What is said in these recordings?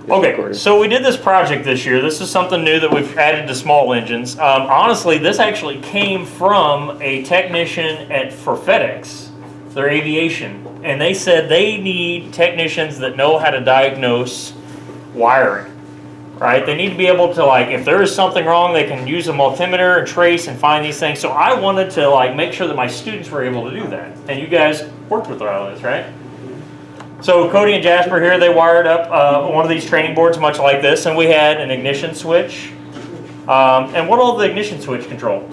Okay, so we did this project this year. This is something new that we've added to small engines. Honestly, this actually came from a technician for FedEx, their aviation. And they said they need technicians that know how to diagnose wiring, right? They need to be able to, like, if there is something wrong, they can use a multimeter and trace and find these things. So I wanted to, like, make sure that my students were able to do that. And you guys worked with all this, right? So Cody and Jasper here, they wired up one of these training boards much like this, and we had an ignition switch. And what all the ignition switch control?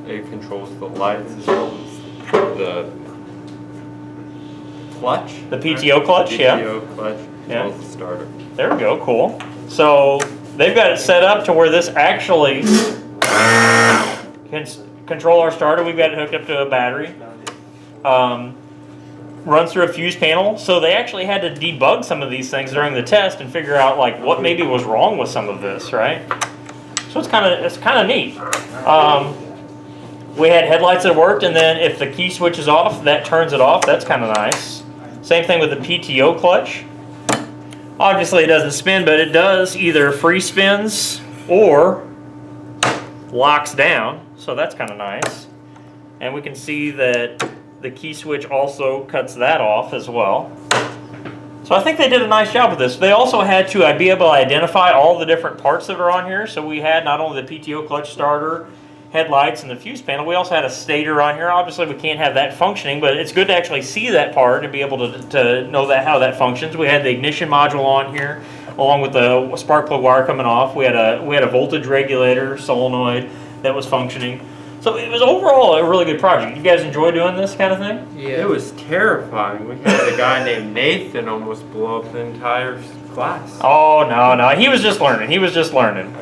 It controls the lights as well as the clutch. The PTO clutch, the yeah. PTO clutch, as well as the starter. There we go, cool. So they've got it set up to where this actually can control our starter. We've got it hooked up to a battery. Runs through a fuse panel, so they actually had to debug some of these things during the test and figure out like what maybe was wrong with some of this, right? So it's kind of neat. We had headlights that worked, and then if the key switch is off, that turns it off. That's kind of nice. Same thing with the PTO clutch. Obviously, it doesn't spin, but it does either free spins or locks down. So that's kind of nice. And we can see that the key switch also cuts that off as well. So I think they did a nice job with this. They also had to be able to identify all the different parts that are on here. So we had not only the PTO clutch starter, headlights, and the fuse panel, we also had a stator on here. Obviously we can't have that functioning, but it's good to actually see that part and be able to know how that functions. We had the ignition module on here, along with the spark plug wire coming off. We had a voltage regulator solenoid that was functioning. So it was overall a really good project. You guys enjoy doing this kind of thing? Yeah. It was terrifying. We had a guy named Nathan almost blow up the entire class. Oh, no. He was just learning. It was just learning.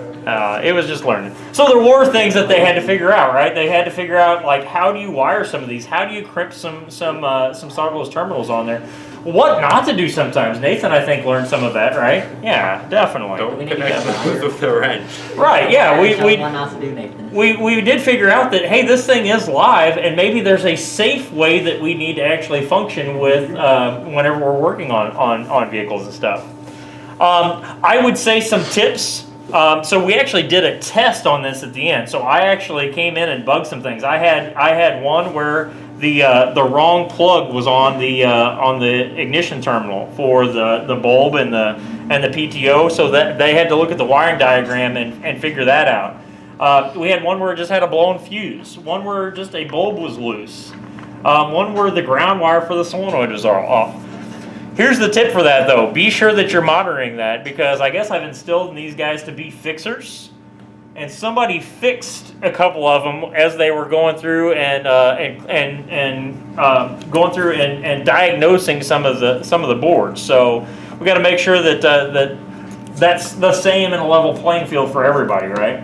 So there were things that they had to figure out, right? They had to figure out, like, how do you wire some of these? How do you crimp some solderless terminals on there? What not to do sometimes. Nathan, I think, learned some of that, right? Yeah, definitely. Don't connect with the wrench. Right, yeah. We did figure out that, hey, this thing is live, and maybe there's a safe way that we need to actually function with whenever we're working on vehicles and stuff. I would say some tips. So we actually did a test on this at the end. So I actually came in and bugged some things. I had one where the wrong plug was on the ignition terminal for the bulb and the PTO, so that they had to look at the wiring diagram and figure that out. We had one where it just had a blown fuse, one where just a bulb was loose, one where the ground wire for the solenoid was off. Here's the tip for that though: be sure that you're monitoring that, because I guess I've instilled in these guys to be fixers. And somebody fixed a couple of them as they were going through and diagnosing some of the boards. So we got to make sure that that's the same and a level playing field for everybody, right?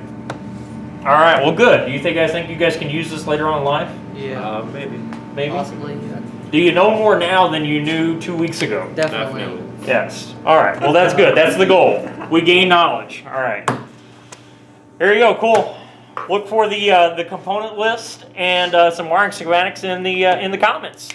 All right. Well, good. Do you guys think you guys can use this later on in life? Yeah, maybe. Possibly. Yeah. Do you know more now than you knew 2 weeks ago? Definitely. Yes. All right. Well, that's good. That's the goal. We gain knowledge. All right. There you go, cool. Look for the component list and some wiring schematics in the comments.